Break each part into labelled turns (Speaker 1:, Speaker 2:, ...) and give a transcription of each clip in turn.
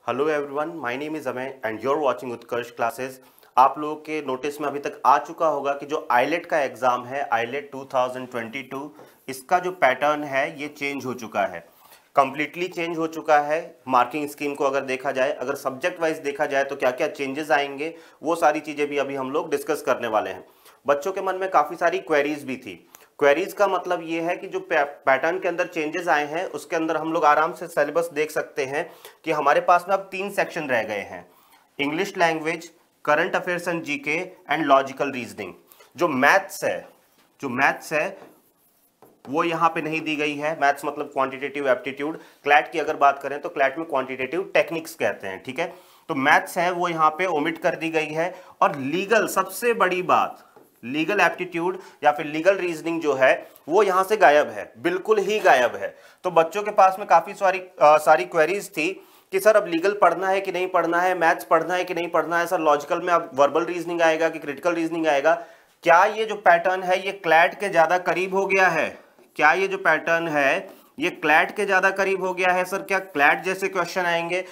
Speaker 1: Hello everyone, my name is Amay and you are watching Utkarsh classes. आप लोगों के notice में अभी तक आ चुका होगा कि जो आईलेट का एग्जाम है, आईलेट 2022, इसका जो पैटर्न है ये चेंज हो चुका है, कंप्लीटली चेंज हो चुका है। मार्किंग स्कीम को अगर देखा जाए, अगर सब्जेक्ट वाइज देखा जाए तो क्या क्या चेंजेस आएंगे, वो सारी चीज़ें भी अभी हम लोग डिस्कस करने वाले हैं। बच्चों के मन में काफ़ी सारी क्वेरीज भी थी। क्वेरीज का मतलब ये है कि जो पैटर्न के अंदर चेंजेस आए हैं उसके अंदर हम लोग आराम से सिलेबस देख सकते हैं कि हमारे पास में अब 3 सेक्शन रह गए हैं: English language, current affairs and GK and logical reasoning. जो मैथ्स है वो यहाँ पे नहीं दी गई है। मैथ्स मतलब क्वांटिटेटिव एप्टीट्यूड। क्लैट की अगर बात करें तो क्लैट में क्वांटिटेटिव टेक्निक्स कहते हैं, ठीक है। तो मैथ्स है वो यहाँ पे ओमिट कर दी गई है। और लीगल, सबसे बड़ी बात, लीगल एप्टीट्यूड या फिर लीगल रीजनिंग जो है वो यहां से गायब है, बिल्कुल ही गायब है। तो बच्चों के पास में काफी सारी क्वेरीज थी कि सर अब लीगल पढ़ना है कि नहीं पढ़ना है, मैथ्स पढ़ना है कि नहीं पढ़ना है, सर लॉजिकल में अब वर्बल रीजनिंग आएगा कि क्रिटिकल रीजनिंग आएगा। क्या ये जो पैटर्न है ये क्लैट के ज्यादा करीब हो गया है? क्या ये जो पैटर्न है ये क्लैट के ज्यादा करीब हो गया है? सर क्या क्लैट जैसे क्वेश्चन आएंगे?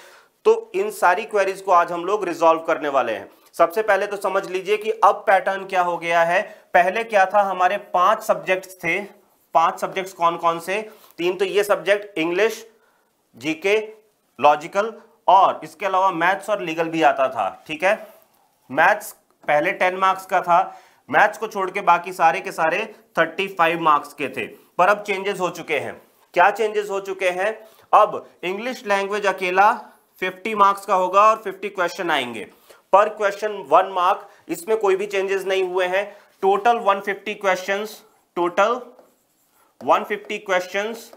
Speaker 1: तो इन सारी क्वेरीज को आज हम लोग रिजॉल्व करने वाले हैं। सबसे पहले तो समझ लीजिए कि अब पैटर्न क्या हो गया है। पहले क्या था, हमारे 5 सब्जेक्ट्स थे। 5 सब्जेक्ट्स कौन कौन से? 3 तो ये सब्जेक्ट, इंग्लिश, जीके, लॉजिकल, और इसके अलावा मैथ्स और लीगल भी आता था, ठीक है। मैथ्स पहले 10 मार्क्स का था। मैथ्स को छोड़ के बाकी सारे के सारे 35 मार्क्स के थे। पर अब चेंजेस हो चुके हैं। क्या चेंजेस हो चुके हैं? अब इंग्लिश लैंग्वेज अकेला 50 मार्क्स का होगा और 50 क्वेश्चन आएंगे। पर क्वेश्चन 1 मार्क, इसमें कोई भी चेंजेस नहीं हुए हैं। टोटल 150 क्वेश्चंस,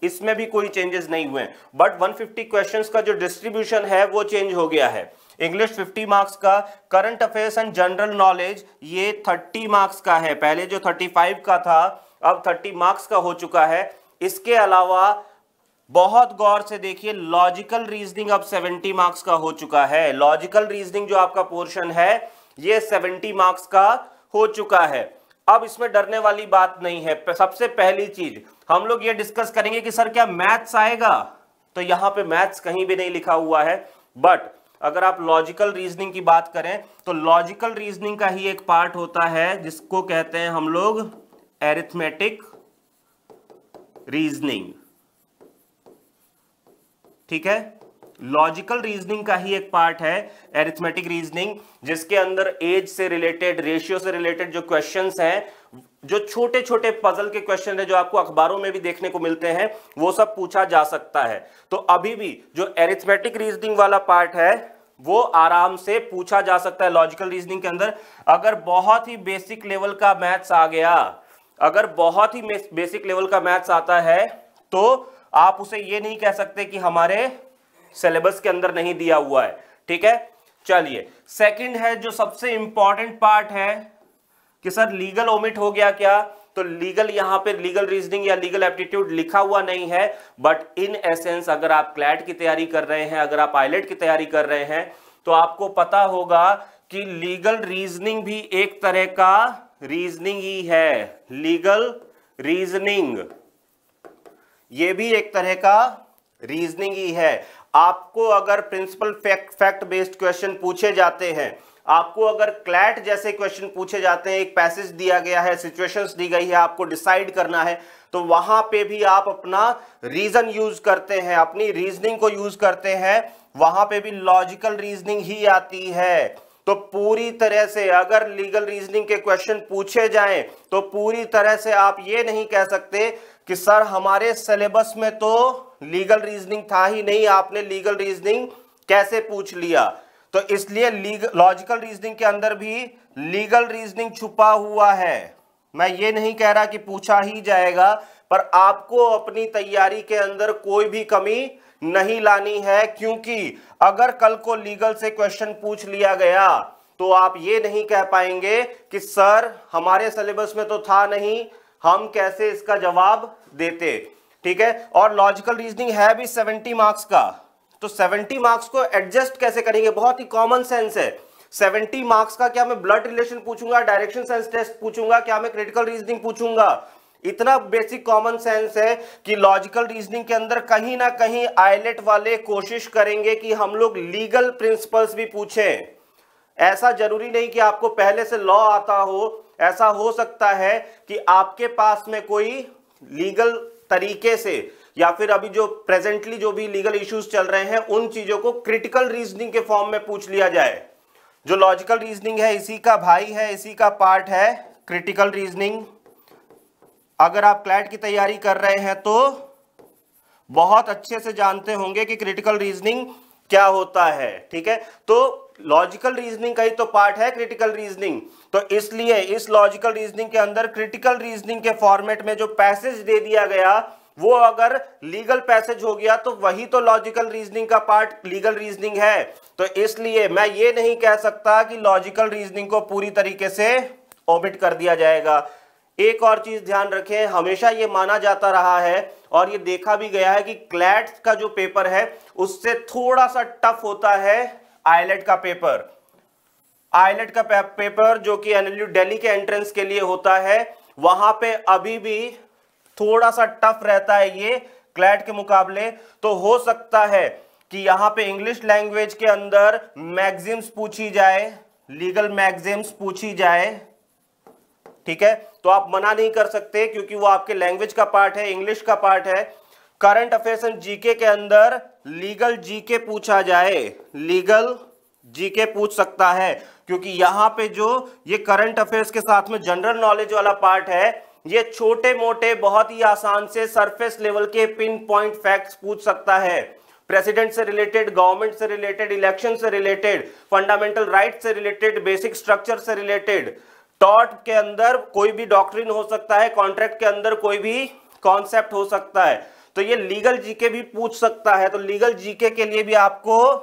Speaker 1: इसमें भी कोई चेंजेस नहीं हुए। बट 150 क्वेश्चंस का जो डिस्ट्रीब्यूशन है वो चेंज हो गया है। इंग्लिश 50 मार्क्स का, current affairs and general knowledge ये 30 मार्क्स का है। पहले जो 35 का था अब 30 मार्क्स का हो चुका है। इसके अलावा बहुत गौर से देखिए, लॉजिकल रीजनिंग अब 70 मार्क्स का हो चुका है। लॉजिकल रीजनिंग जो आपका पोर्शन है ये 70 मार्क्स का हो चुका है। अब इसमें डरने वाली बात नहीं है। सबसे पहली चीज हम लोग ये डिस्कस करेंगे कि सर क्या मैथ्स आएगा? तो यहां पे मैथ्स कहीं भी नहीं लिखा हुआ है। बट अगर आप लॉजिकल रीजनिंग की बात करें तो लॉजिकल रीजनिंग का ही एक पार्ट होता है जिसको कहते हैं हम लोग एरिथमेटिक रीजनिंग, ठीक है। लॉजिकल रीजनिंग का ही एक पार्ट है एरिथमेटिक रीजनिंग, जिसके अंदर एज से रिलेटेड, रेशियो से रिलेटेड जो क्वेश्चंस हैं, जो छोटे छोटे पजल के क्वेश्चन है जो आपको अखबारों में भी देखने को मिलते हैं, वो सब पूछा जा सकता है। तो अभी भी जो एरिथमेटिक रीजनिंग वाला पार्ट है वो आराम से पूछा जा सकता है लॉजिकल रीजनिंग के अंदर। अगर बहुत ही बेसिक लेवल का मैथ्स आ गया, अगर बहुत ही बेसिक लेवल का मैथ्स आता है तो आप उसे ये नहीं कह सकते कि हमारे सिलेबस के अंदर नहीं दिया हुआ है, ठीक है। चलिए, सेकंड है जो सबसे इंपॉर्टेंट पार्ट है कि सर लीगल ओमिट हो गया क्या? तो लीगल, यहां पे लीगल रीजनिंग या लीगल एप्टीट्यूड लिखा हुआ नहीं है। बट इन एसेंस अगर आप क्लैट की तैयारी कर रहे हैं, अगर आप आईलेट की तैयारी कर रहे हैं, तो आपको पता होगा कि लीगल रीजनिंग भी एक तरह का रीजनिंग ही है। लीगल रीजनिंग ये भी एक तरह का रीजनिंग ही है। आपको अगर प्रिंसिपल फैक्ट बेस्ड क्वेश्चन पूछे जाते हैं, आपको अगर क्लैट जैसे क्वेश्चन पूछे जाते हैं, एक पैसेज दिया गया है, सिचुएशंस दी गई है, आपको डिसाइड करना है, तो वहां पे भी आप अपना रीजन यूज करते हैं, अपनी रीजनिंग को यूज करते हैं। वहां पे भी लॉजिकल रीजनिंग ही आती है। तो पूरी तरह से अगर लीगल रीजनिंग के क्वेश्चन पूछे जाएं तो पूरी तरह से आप ये नहीं कह सकते कि सर हमारे सिलेबस में तो लीगल रीजनिंग था ही नहीं, आपने लीगल रीजनिंग कैसे पूछ लिया? तो इसलिए लॉजिकल रीजनिंग के अंदर भी लीगल रीजनिंग छुपा हुआ है। मैं ये नहीं कह रहा कि पूछा ही जाएगा, पर आपको अपनी तैयारी के अंदर कोई भी कमी नहीं लानी है, क्योंकि अगर कल को लीगल से क्वेश्चन पूछ लिया गया तो आप ये नहीं कह पाएंगे कि सर हमारे सिलेबस में तो था नहीं, हम कैसे इसका जवाब देते, ठीक है। और लॉजिकल रीजनिंग है भी 70 मार्क्स का, तो 70 मार्क्स को एडजस्ट कैसे करेंगे? बहुत ही कॉमन सेंस है। 70 मार्क्स का क्या मैं ब्लड रिलेशन पूछूंगा, डायरेक्शन सेंस टेस्ट पूछूंगा, क्या मैं क्रिटिकल रीजनिंग पूछूंगा? इतना बेसिक कॉमन सेंस है कि लॉजिकल रीजनिंग के अंदर कहीं ना कहीं आईलेट वाले कोशिश करेंगे कि हम लोग लीगल प्रिंसिपल्स भी पूछें। ऐसा जरूरी नहीं कि आपको पहले से लॉ आता हो, ऐसा हो सकता है कि आपके पास में कोई लीगल तरीके से या फिर अभी जो प्रेजेंटली जो भी लीगल इश्यूज चल रहे हैं उन चीजों को क्रिटिकल रीजनिंग के फॉर्म में पूछ लिया जाए। जो लॉजिकल रीजनिंग है इसी का भाई है, इसी का पार्ट है क्रिटिकल रीजनिंग। अगर आप क्लैट की तैयारी कर रहे हैं तो बहुत अच्छे से जानते होंगे कि क्रिटिकल रीजनिंग क्या होता है, ठीक है। तो लॉजिकल रीजनिंग का ही तो पार्ट है क्रिटिकल रीजनिंग। तो इसलिए इस लॉजिकल रीजनिंग के अंदर क्रिटिकल रीजनिंग के फॉर्मेट में जो पैसेज दे दिया गया वो अगर लीगल पैसेज हो गया तो वही तो लॉजिकल रीजनिंग का पार्ट लीगल रीजनिंग है। तो इसलिए मैं ये नहीं कह सकता कि लॉजिकल रीजनिंग को पूरी तरीके से ओमिट कर दिया जाएगा। एक और चीज ध्यान रखें, हमेशा ये माना जाता रहा है और ये देखा भी गया है कि क्लैट का जो पेपर है उससे थोड़ा सा टफ होता है आईलेट का पेपर। आईलेट का पेपर जो कि एनएलयू दिल्ली के एंट्रेंस के लिए होता है, वहां पे अभी भी थोड़ा सा टफ रहता है ये क्लैट के मुकाबले। तो हो सकता है कि यहां पे इंग्लिश लैंग्वेज के अंदर मैक्सिम्स पूछी जाए, लीगल मैक्सिम्स पूछी जाए, ठीक है। तो आप मना नहीं कर सकते क्योंकि वो आपके लैंग्वेज का पार्ट है, इंग्लिश का पार्ट है। करंट अफेयर्स एंड जीके के अंदर लीगल जीके पूछा जाए, लीगल जीके पूछ सकता है क्योंकि यहां पे जो ये करंट अफेयर्स के साथ में जनरल नॉलेज वाला पार्ट है, ये छोटे मोटे बहुत ही आसान से सरफेस लेवल के पिन पॉइंट फैक्ट्स पूछ सकता है। प्रेसिडेंट से रिलेटेड, गवर्नमेंट से रिलेटेड, इलेक्शन से रिलेटेड, फंडामेंटल राइट से रिलेटेड, बेसिक स्ट्रक्चर से रिलेटेड, टॉट के अंदर कोई भी डॉक्ट्रिन हो सकता है, कॉन्ट्रैक्ट के अंदर कोई भी कॉन्सेप्ट हो सकता है। तो ये लीगल जीके भी पूछ सकता है। तो लीगल जीके के लिए भी आपको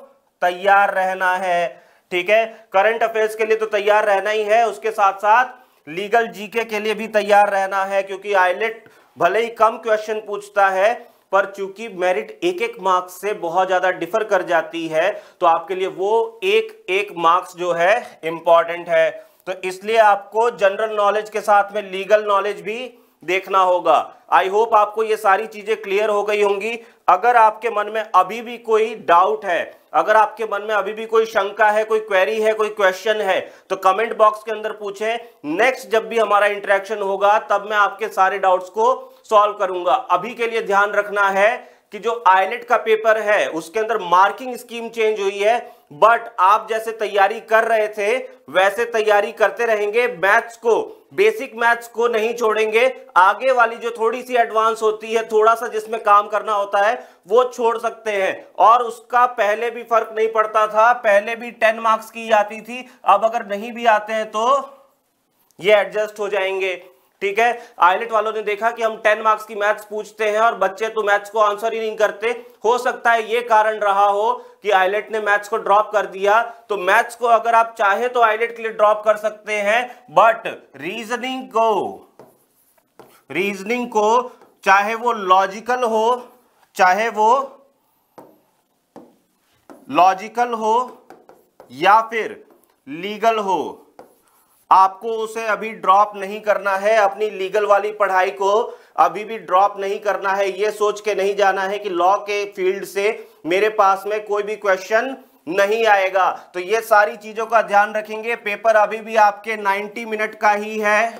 Speaker 1: तैयार रहना है, ठीक है। करंट अफेयर्स के लिए तो तैयार रहना ही है, उसके साथ साथ लीगल जीके के लिए भी तैयार रहना है क्योंकि आईलेट भले ही कम क्वेश्चन पूछता है पर चूंकि मेरिट एक एक मार्क्स से बहुत ज्यादा डिफर कर जाती है तो आपके लिए वो एक एक मार्क्स जो है इंपॉर्टेंट है। तो इसलिए आपको जनरल नॉलेज के साथ में लीगल नॉलेज भी देखना होगा। आई होप आपको ये सारी चीजें क्लियर हो गई होंगी। अगर आपके मन में अभी भी कोई डाउट है, अगर आपके मन में अभी भी कोई शंका है, कोई क्वेरी है, कोई क्वेश्चन है तो कमेंट बॉक्स के अंदर पूछें। नेक्स्ट जब भी हमारा इंटरेक्शन होगा तब मैं आपके सारे डाउट्स को सॉल्व करूंगा। अभी के लिए ध्यान रखना है कि जो आईलेट का पेपर है उसके अंदर मार्किंग स्कीम चेंज हुई है, बट आप जैसे तैयारी कर रहे थे वैसे तैयारी करते रहेंगे। मैथ्स को, बेसिक मैथ्स को नहीं छोड़ेंगे। आगे वाली जो थोड़ी सी एडवांस होती है, थोड़ा सा जिसमें काम करना होता है, वो छोड़ सकते हैं। और उसका पहले भी फर्क नहीं पड़ता था, पहले भी 10 मार्क्स की जाती थी। अब अगर नहीं भी आते हैं तो ये एडजस्ट हो जाएंगे, ठीक है। आईलेट वालों ने देखा कि हम 10 मार्क्स की मैथ्स पूछते हैं और बच्चे तो मैथ्स को आंसर ही नहीं करते। हो सकता है ये कारण रहा हो कि आईलेट ने मैथ्स को ड्रॉप कर दिया। तो मैथ्स को अगर आप चाहे तो आईलेट के लिए ड्रॉप कर सकते हैं, बट रीजनिंग को चाहे वो लॉजिकल हो या फिर लीगल हो, आपको उसे अभी ड्रॉप नहीं करना है। अपनी लीगल वाली पढ़ाई को अभी भी ड्रॉप नहीं करना है। ये सोच के नहीं जाना है कि लॉ के फील्ड से मेरे पास में कोई भी क्वेश्चन नहीं आएगा। तो ये सारी चीजों का ध्यान रखेंगे। पेपर अभी भी आपके 90 मिनट का ही है,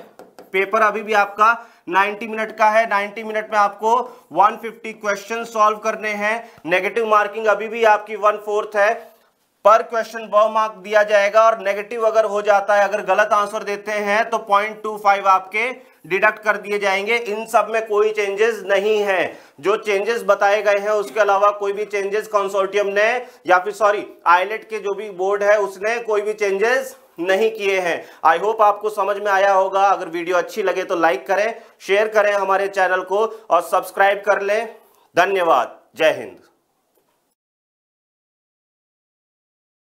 Speaker 1: पेपर अभी भी आपका 90 मिनट का है। 90 मिनट में आपको 150 क्वेश्चन सॉल्व करने हैं। नेगेटिव मार्किंग अभी भी आपकी 1/4 है। पर क्वेश्चन 2 मार्क दिया जाएगा और नेगेटिव अगर हो जाता है, अगर गलत आंसर देते हैं तो 0.25 आपके डिडक्ट कर दिए जाएंगे। इन सब में कोई चेंजेस नहीं है। जो चेंजेस बताए गए हैं उसके अलावा कोई भी चेंजेस कंसोर्टियम ने या फिर आईलेट के जो भी बोर्ड है उसने कोई भी चेंजेस नहीं किए हैं। आई होप आपको समझ में आया होगा। अगर वीडियो अच्छी लगे तो लाइक करें, शेयर करें हमारे चैनल को और सब्सक्राइब कर लें। धन्यवाद। जय हिंद।